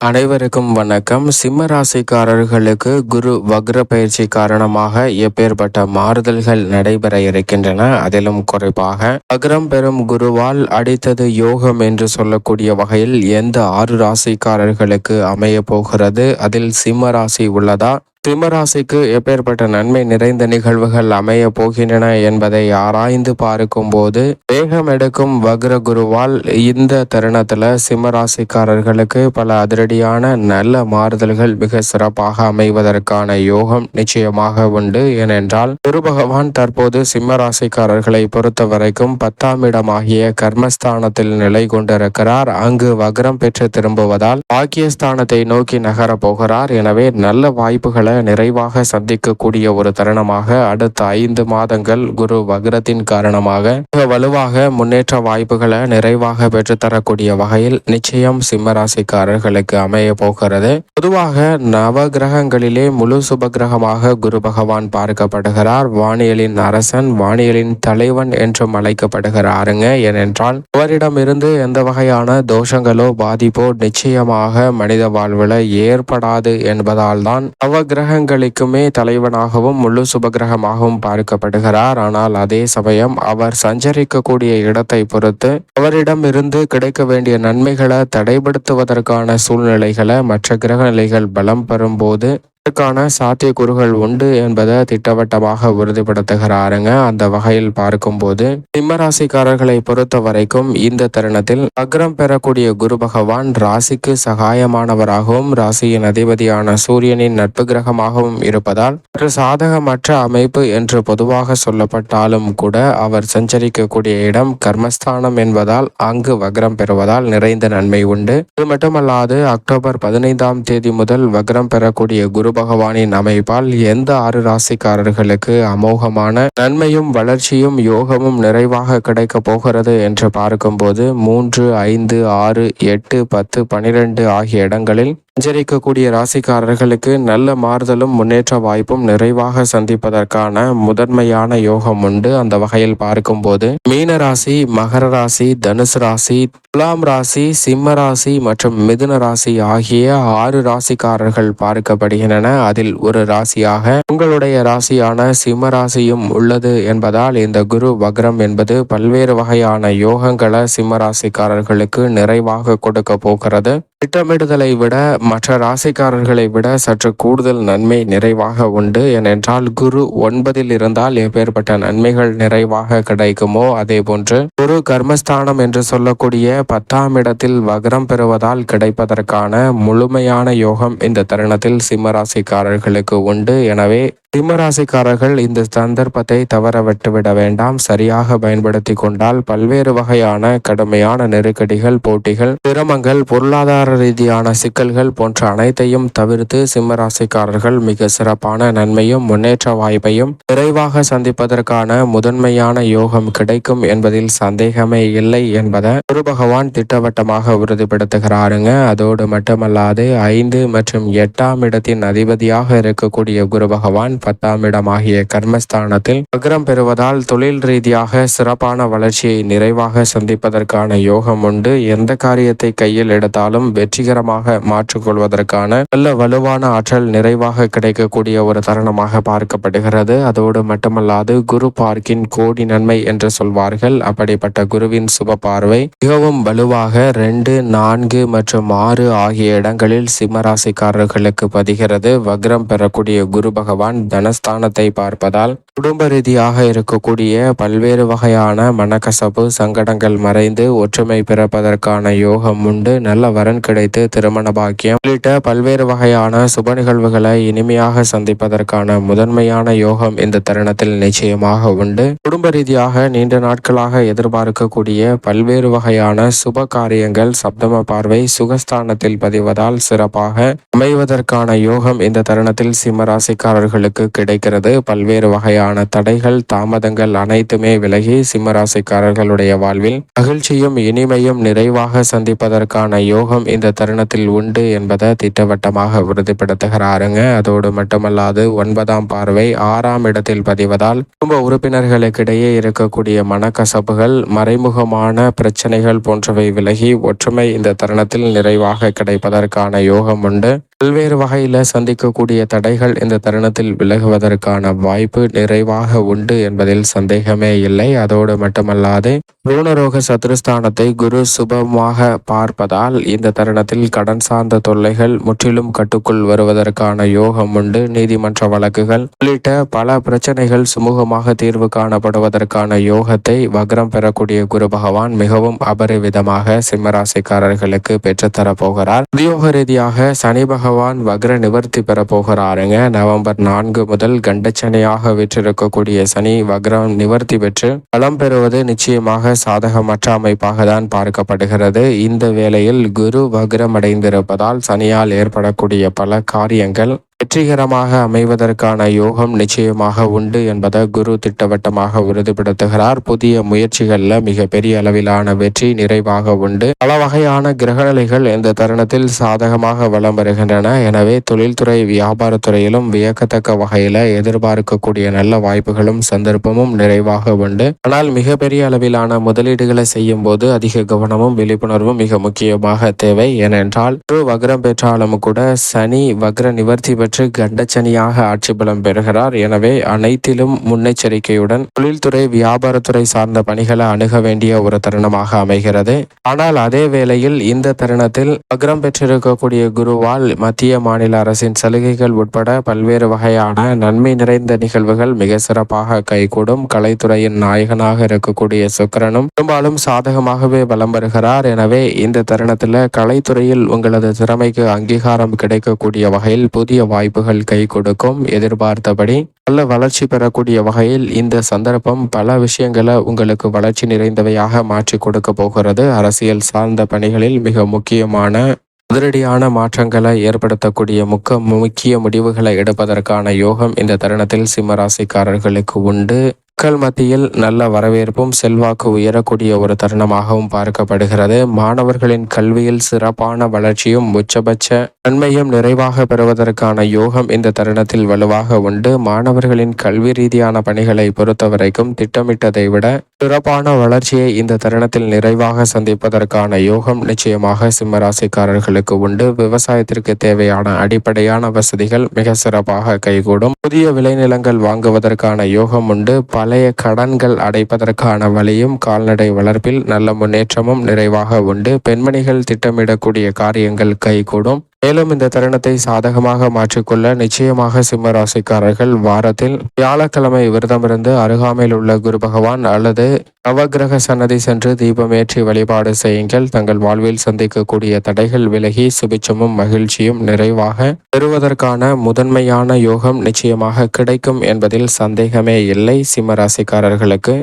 அனைவருக்கும் வணக்கம். சிம்ம ராசிக்காரர்களுக்கு குரு வக்ர பயிற்சி காரணமாக எப்பேற்பட்ட மாறுதல்கள் நடைபெற இருக்கின்றன. அதிலும் குறிப்பாக வக்ரம் பெறும் குருவால் அடித்தது யோகம் என்று சொல்லக்கூடிய வகையில் எந்த 6 ராசிக்காரர்களுக்கு அமைய போகிறது, அதில் சிம்ம ராசி உள்ளதா, சிம்மராசிக்கு எப்பேற்பட்ட நன்மை நிறைந்த நிகழ்வுகள் அமைய போகின்றன என்பதை ஆராய்ந்து பார்க்கும் போது வேகம் எடுக்கும் வக்ர குருவால் இந்த தருணத்துல சிம்மராசிக்காரர்களுக்கு பல அதிரடியான நல்ல மாறுதல்கள் மிக சிறப்பாக அமைவதற்கான யோகம் நிச்சயமாக உண்டு. ஏனென்றால் குரு பகவான் தற்போது சிம்மராசிக்காரர்களை பொறுத்த வரைக்கும் 10ஆம் இடமாகிய கர்மஸ்தானத்தில் நிலை கொண்டிருக்கிறார். அங்கு வக்ரம் பெற்று திரும்புவதால் பாக்கியஸ்தானத்தை நோக்கி நகர போகிறார். எனவே நல்ல வாய்ப்புகளை நிறைவாக சந்திக்கக்கூடிய ஒரு தருணமாக அடுத்த 5 மாதங்கள் குரு வக்ரத்தின் காரணமாக வலுவாக முன்னேற்ற வாய்ப்புகளை நிறைவாக பெற்றுத்தரக்கூடிய வகையில் நிச்சயம் சிம்மராசிக்காரர்களுக்கு அமைய போகிறது. பொதுவாக நவ கிரகங்களிலே முழு சுபகிரகமாக குரு பகவான் பார்க்கப்படுகிறார். வானியலின் அரசன், வானியலின் தலைவன் என்றும் அழைக்கப்படுகிறாருங்க. ஏனென்றால் அவரிடமிருந்து எந்த வகையான தோஷங்களோ பாதிப்போ நிச்சயமாக மனித வாழ்வில் ஏற்படாது என்பதால் தான் கிரகங்களுக்குமே தலைவனாகவும் முழு சுபகிரகமாகவும் பார்க்கப்படுகிறார். ஆனால் அதே சமயம் அவர் சஞ்சரிக்கக்கூடிய இடத்தை பொறுத்து அவரிடம் இருந்து கிடைக்க வேண்டிய நன்மைகளை தடைபடுத்துவதற்கான சூழ்நிலைகளை மற்ற கிரக நிலைகள் பலம் பெறும்போது அதற்கான சாத்தியக்கூறுகள் உண்டு என்பதை திட்டவட்டமாக உறுதிப்படுத்துகிறாருங்க. அந்த வகையில் பார்க்கும்போது சிம்மராசிக்காரர்களை பொறுத்த வரைக்கும் இந்த தருணத்தில் வக்ரம் பெறக்கூடிய குரு பகவான் ராசிக்கு சகாயமானவராகவும் ராசியின் அதிபதியான சூரியனின் நட்பு கிரகமாகவும் இருப்பதால் ஒரு சாதகமற்ற அமைப்பு என்று பொதுவாக சொல்லப்பட்டாலும் கூட அவர் சஞ்சரிக்கக்கூடிய இடம் கர்மஸ்தானம் என்பதால் அங்கு வக்ரம் பெறுவதால் நிறைந்த நன்மை உண்டு. இது மட்டுமல்லாது அக்டோபர் 15ஆம் தேதி முதல் வக்ரம் பெறக்கூடிய குரு பகவானின் அமைப்பால் எந்த 6 ராசிக்காரர்களுக்கு அமோகமான நன்மையும் வளர்ச்சியும் யோகமும் நிறைவாக கிடைக்க போகிறது என்று பார்க்கும்போது 3, 5, 6, 8, 10, 12 ஆகிய இடங்களில் சஞ்சரிக்கக்கூடிய ராசிக்காரர்களுக்கு நல்ல மாறுதலும் முன்னேற்ற வாய்ப்பும் நிறைவாக சந்திப்பதற்கான முதன்மையான யோகம் உண்டு. அந்த வகையில் பார்க்கும்போது மீன ராசி, மகர ராசி, தனுசு ராசி, துலாம் ராசி, சிம்ம ராசி மற்றும் மிதுன ராசி ஆகிய 6 ராசிக்காரர்கள் பார்க்கப்படுகின்றன. அதில் ஒரு ராசியாக உங்களுடைய ராசியான சிம்ம ராசியும் உள்ளது என்பதால் இந்த குரு வக்ரம் என்பது பல்வேறு வகையான யோகங்களை சிம்ம ராசிக்காரர்களுக்கு நிறைவாக கொடுக்க போகிறது. திட்டமிடுதலை விட மற்ற ராசிக்காரர்களை விட சற்று கூடுதல் நன்மை நிறைவாக உண்டு. ஏனென்றால் குரு 9இல் இருந்தால் எப்பேற்பட்ட நன்மைகள் நிறைவாக கிடைக்குமோ அதே போன்று குரு கர்மஸ்தானம் என்று சொல்லக்கூடிய 10ஆம் இடத்தில் வக்ரம் பெறுவதால் கிடைப்பதற்கான முழுமையான யோகம் இந்த தருணத்தில் சிம்மராசிக்காரர்களுக்கு உண்டு. எனவே சிம்மராசிக்காரர்கள் இந்த சந்தர்ப்பத்தை தவற விட்டுவிட வேண்டாம். சரியாக பயன்படுத்தி கொண்டால் பல்வேறு வகையான கடுமையான நெருக்கடிகள், போட்டிகள், சிரமங்கள், பொருளாதார ரீதியான சிக்கல்கள் போன்ற அனைத்தையும் தவிர்த்து சிம்மராசிக்காரர்கள் மிக சிறப்பான நன்மையும் முன்னேற்ற வாய்ப்பையும் விரைவாக சந்திப்பதற்கான முதன்மையான யோகம் கிடைக்கும் என்பதில் சந்தேகமே இல்லை என்பதை குரு பகவான் திட்டவட்டமாக உறுதிப்படுத்துகிறாருங்க. அதோடு மட்டுமல்லாது 5 மற்றும் 8ஆம் இடத்தின் அதிபதியாக இருக்கக்கூடிய குரு பகவான் 10ஆம் இடமாகிய கர்மஸ்தானத்தில் வக்ரம் பெறுவதால் தொழில் ரீதியாக சிறப்பான வளர்ச்சியை நிறைவாக சந்திப்பதற்கான யோகம் உண்டு. எந்த காரியத்தை கையில் எடுத்தாலும் வெற்றிகரமாக மாற்றிக்கொள்வதற்கான நல்ல வலுவான ஆற்றல் நிறைவாக கிடைக்கக்கூடிய ஒரு தருணமாக பார்க்கப்படுகிறது. அதோடு மட்டுமல்லாது குரு பார்க்கின் கோடி நன்மை என்று சொல்வார்கள். அப்படிப்பட்ட குருவின் சுப பார்வை மிகவும் வலுவாக 2, 4 மற்றும் 6 ஆகிய இடங்களில் சிம்மராசிக்காரர்களுக்கு பதிகிறது. வக்ரம் பெறக்கூடிய குரு பகவான் தனஸ்தானத்தை பார்ப்பதால் குடும்ப ரீதியாக இருக்கக்கூடிய பல்வேறு வகையான மனக்கசப்பு, சங்கடங்கள் மறைந்து ஒற்றுமை பிறப்பதற்கான யோகம் உண்டு. நல்ல வரன் கிடைத்து திருமண பாக்கியம் உள்ளிட்ட பல்வேறு வகையான சுப நிகழ்வுகளை இனிமையாக சந்திப்பதற்கான முதன்மையான யோகம் இந்த தருணத்தில் நிச்சயமாக உண்டு. குடும்ப ரீதியாக நீண்ட நாட்களாக எதிர்பார்க்கக்கூடிய பல்வேறு வகையான சுப காரியங்கள் சப்தம பார்வை சுகஸ்தானத்தில் பதிவதால் சிறப்பாக அமைவதற்கான யோகம் இந்த தருணத்தில் சிம்மராசிக்காரர்களுக்கு கிடைக்கிறது. பல்வேறு வகையான வகையிலான தடைகள் தாமதங்கள் அனைத்துமே விலகி சிம்மராசிக்காரர்களுடைய வாழ்வில் மகிழ்ச்சியும் இனிமையும் நிறைவாக சந்திப்பதற்கான யோகம் இந்த தருணத்தில் உண்டு என்பதை திட்டவட்டமாக உறுதிப்படுத்துகிறாருங்க. அதோடு மட்டுமல்லாது 9ஆம் பார்வை 6ஆம் இடத்தில் பதிவதால் குடும்ப உறுப்பினர்களுக்கிடையே இருக்கக்கூடிய மனக்கசப்புகள் மறைமுகமான பிரச்சனைகள் போன்றவை விலகி ஒற்றுமை இந்த தருணத்தில் நிறைவாக கிடைப்பதற்கான யோகம் உண்டு. பல்வேறு வகையில் சந்திக்கக்கூடிய தடைகள் இந்த தருணத்தில் விலகுவதற்கான வாய்ப்பு நிறைவாக உண்டு என்பதில் சந்தேகமே இல்லை. அதோடு மட்டுமல்லாது ருணரோக சத்ருஸ்தானத்தை குரு சுபமாக பார்ப்பதால் இந்த தருணத்தில் கடன் சார்ந்த தொல்லைகள் முற்றிலும் கட்டுக்குள் வருவதற்கான யோகம் உண்டு. நீதிமன்ற வழக்குகள் உள்ளிட்ட பல பிரச்சனைகள் சுமூகமாக தீர்வு காணப்படுவதற்கான யோகத்தை வக்ரம் பெறக்கூடிய குரு பகவான் மிகவும் அபரிவிதமாக சிம்மராசிக்காரர்களுக்கு பெற்றுத்தரப் போகிறார். உத்தியோக ரீதியாக சனி பகவான் வக்ர நிவர்த்தி பெற போகிறாருங்க. நவம்பர் 4 முதல் கண்டச்சனையாக விற்றிருக்கக்கூடிய சனி வக்ரம் நிவர்த்தி பெற்று பலம் பெறுவது நிச்சயமாக சாதகமற்ற அமைப்பாக தான் பார்க்கப்படுகிறது. இந்த வேளையில் குரு வக்ரம் அடைந்திருப்பதால் சனியால் ஏற்படக்கூடிய பல காரியங்கள் வெற்றிகரமாக அமைவதற்கான யோகம் நிச்சயமாக உண்டு என்பதை குரு திட்டவட்டமாக உறுதிப்படுத்துகிறார். புதிய முயற்சிகளில் மிக பெரிய அளவிலான வெற்றி நிறைவாக உண்டு. பல வகையான கிரகநிலைகள் இந்த தருணத்தில் சாதகமாக வலம் வருகின்றன. எனவே தொழில்துறை வியாபாரத்துறையிலும் வியக்கத்தக்க வகையில் எதிர்பார்க்கக்கூடிய நல்ல வாய்ப்புகளும் சந்தர்ப்பமும் நிறைவாக உண்டு. ஆனால் மிகப்பெரிய அளவிலான முதலீடுகளை செய்யும் போது அதிக கவனமும் விழிப்புணர்வும் மிக முக்கியமாக தேவை. ஏனென்றால் குரு வக்ரம் பெற்றாலும் கூட சனி வக்ர நிவர்த்தி பெற்று கண்டச்சனியாக ஆட்சி பலம் பெறுகிறார். எனவே அனைத்திலும் முன்னெச்சரிக்கையுடன் தொழில்துறை வியாபாரத்துறை சார்ந்த பணிகளை அணுக வேண்டிய ஒரு தருணமாக அமைகிறது. ஆனால் அதே வேளையில் இந்த தருணத்தில் வக்ரம் பெற்றிருக்கக்கூடிய குருவால் மத்திய மாநில அரசின் சலுகைகள் உட்பட பல்வேறு வகையான நன்மை நிறைந்த நிகழ்வுகள் மிக சிறப்பாக கைகூடும். கலைத்துறையின் நாயகனாக இருக்கக்கூடிய சுக்கிரனும் பெரும்பாலும் சாதகமாகவே வலம் வருகிறார். எனவே இந்த தருணத்தில் கலைத்துறையில் உங்களது திறமைக்கு அங்கீகாரம் கிடைக்கக்கூடிய வகையில் புதிய வாய்ப்புகள் கை கொடுக்கும். எதிர்பார்த்தபடி நல்ல வளர்ச்சி பெறக்கூடிய வகையில் இந்த சந்தர்ப்பம் பல விஷயங்களை உங்களுக்கு வளர்ச்சி நிறைந்தவையாக மாற்றி கொடுக்க போகிறது. அரசியல் சார்ந்த பணிகளில் மிக முக்கியமான அதிரடியான மாற்றங்களை ஏற்படுத்தக்கூடிய முக்கிய முடிவுகளை எடுப்பதற்கான யோகம் இந்த தருணத்தில் சிம்மராசிக்காரர்களுக்கு உண்டு. மக்கள் மத்தியில் நல்ல வரவேற்பும் செல்வாக்கு உயரக்கூடிய ஒரு தருணமாகவும் பார்க்கப்படுகிறது. மாணவர்களின் கல்வியில் சிறப்பான வளர்ச்சியும் உச்சபட்ச நன்மையும் நிறைவாக பெறுவதற்கான யோகம் இந்த தருணத்தில் வலுவாக உண்டு. மாணவர்களின் கல்வி ரீதியான பணிகளை பொறுத்தவரைக்கும் திட்டமிட்டதை விட சிறப்பான வளர்ச்சியை இந்த தருணத்தில் நிறைவாக சந்திப்பதற்கான யோகம் நிச்சயமாக சிம்மராசிக்காரர்களுக்கு உண்டு. விவசாயத்திற்கு தேவையான அடிப்படையான வசதிகள் மிக சிறப்பாக கைகூடும். புதிய விளைநிலங்கள் வாங்குவதற்கான யோகம் உண்டு. பழைய கடன்கள் அடைப்பதற்கான வழியும் கால்நடை வளர்ப்பில் நல்ல முன்னேற்றமும் நிறைவாக உண்டு. பெண்மணிகள் திட்டமிடக்கூடிய காரியங்கள் கைகூடும். மேலும் இந்த தருணத்தை சாதகமாக மாற்றிக்கொள்ள நிச்சயமாக சிம்ம ராசிக்காரர்கள் வாரத்தில் வியாழக்கிழமை விரதமிருந்து அருகாமையில் உள்ள குரு பகவான் அல்லது நவகிரக சன்னதி சென்று தீபமேற்றி வழிபாடு செய்யுங்கள். தங்கள் வாழ்வில் சந்திக்கக்கூடிய தடைகள் விலகி சுபிச்சமும் மகிழ்ச்சியும் நிறைவாக பெறுவதற்கான முதன்மையான யோகம் நிச்சயமாக கிடைக்கும் என்பதில் சந்தேகமே இல்லை. சிம்ம ராசிக்காரர்களுக்கு